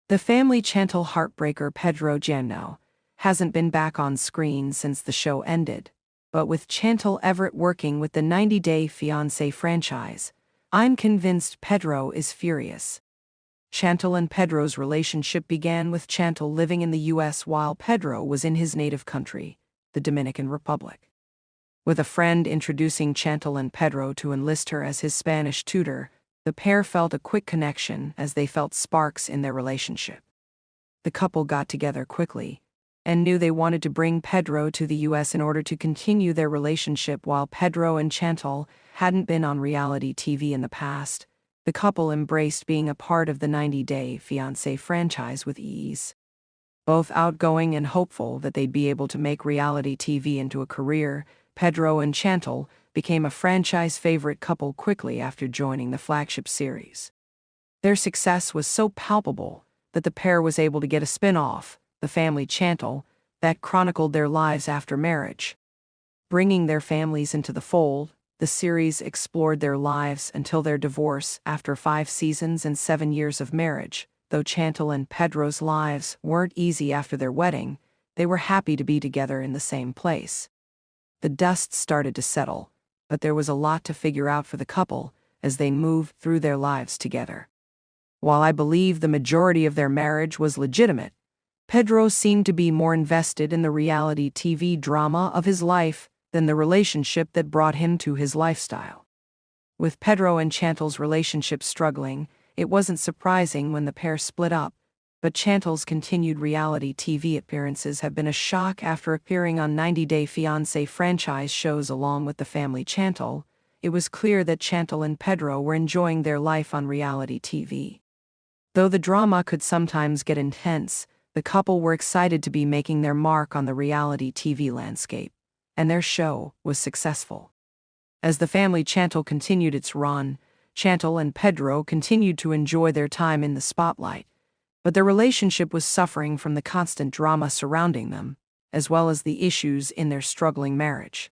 The family Chantel Heartbreaker Pedro Jimeno hasn't been back on screen since the show ended, but with Chantel Everett working with the 90-Day Fiance franchise, I'm convinced Pedro is furious. Chantel and Pedro's relationship began with Chantel living in the U.S. while Pedro was in his native country, the Dominican Republic. With a friend introducing Chantel and Pedro to enlist her as his Spanish tutor, the pair felt a quick connection as they felt sparks in their relationship. The couple got together quickly and knew they wanted to bring Pedro to the U.S. in order to continue their relationship. While Pedro and Chantel hadn't been on reality TV in the past, the couple embraced being a part of the 90-Day Fiancé franchise with ease. Both outgoing and hopeful that they'd be able to make reality TV into a career, Pedro and Chantel became a franchise favorite couple quickly after joining the flagship series. Their success was so palpable that the pair was able to get a spin-off, The Family Chantel, that chronicled their lives after marriage. Bringing their families into the fold, the series explored their lives until their divorce after 5 seasons and 7 years of marriage. Though Chantel and Pedro's lives weren't easy after their wedding, they were happy to be together in the same place. The dust started to settle, but there was a lot to figure out for the couple as they moved through their lives together. While I believe the majority of their marriage was legitimate, Pedro seemed to be more invested in the reality TV drama of his life than the relationship that brought him to his lifestyle. With Pedro and Chantel's relationship struggling, it wasn't surprising when the pair split up, but Chantel's continued reality TV appearances have been a shock. After appearing on 90-Day Fiancé franchise shows along with the family Chantel, it was clear that Chantel and Pedro were enjoying their life on reality TV. Though the drama could sometimes get intense, the couple were excited to be making their mark on the reality TV landscape, and their show was successful. As the family Chantel continued its run, Chantel and Pedro continued to enjoy their time in the spotlight, but their relationship was suffering from the constant drama surrounding them, as well as the issues in their struggling marriage.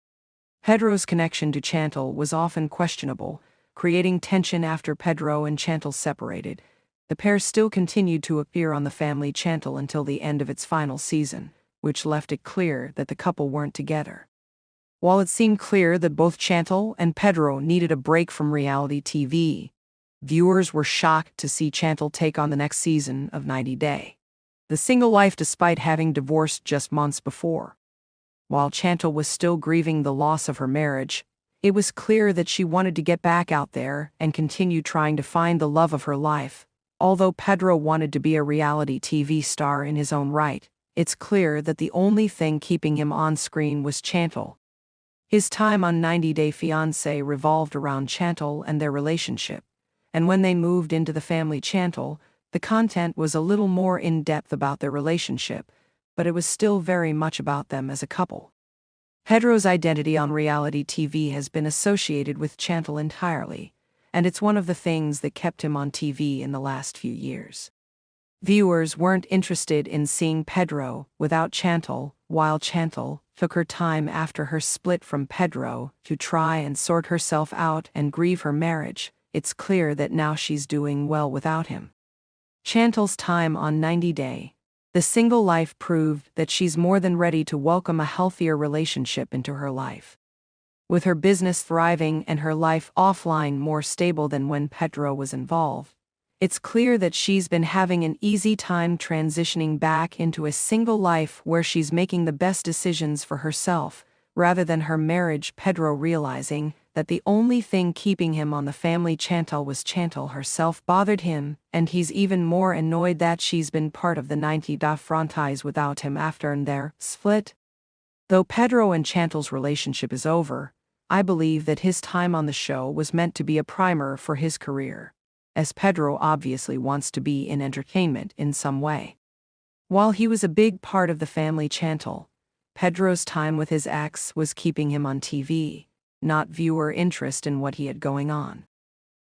Pedro's connection to Chantel was often questionable, creating tension after Pedro and Chantel separated. The pair still continued to appear on the family Chantel until the end of its final season, which left it clear that the couple weren't together. While it seemed clear that both Chantel and Pedro needed a break from reality TV, viewers were shocked to see Chantel take on the next season of 90-Day. The single life despite having divorced just months before. While Chantel was still grieving the loss of her marriage, it was clear that she wanted to get back out there and continue trying to find the love of her life. Although Pedro wanted to be a reality TV star in his own right, it's clear that the only thing keeping him on screen was Chantel. His time on 90-Day Fiancé revolved around Chantel and their relationship, and when they moved into the family Chantel, the content was a little more in-depth about their relationship, but it was still very much about them as a couple. Pedro's identity on reality TV has been associated with Chantel entirely, and it's one of the things that kept him on TV in the last few years. Viewers weren't interested in seeing Pedro without Chantel, while Chantel took her time after her split from Pedro to try and sort herself out and grieve her marriage. It's clear that now she's doing well without him. Chantel's time on 90-Day, the single life proved that she's more than ready to welcome a healthier relationship into her life. With her business thriving and her life offline more stable than when Pedro was involved, it's clear that she's been having an easy time transitioning back into a single life where she's making the best decisions for herself, rather than her marriage. Pedro realizing that the only thing keeping him on the family Chantel was Chantel herself bothered him, and he's even more annoyed that she's been part of the 90-Day franchise without him after their split. Though Pedro and Chantel's relationship is over, I believe that his time on the show was meant to be a primer for his career, as Pedro obviously wants to be in entertainment in some way. While he was a big part of the family Chantel, Pedro's time with his ex was keeping him on TV, not viewer interest in what he had going on.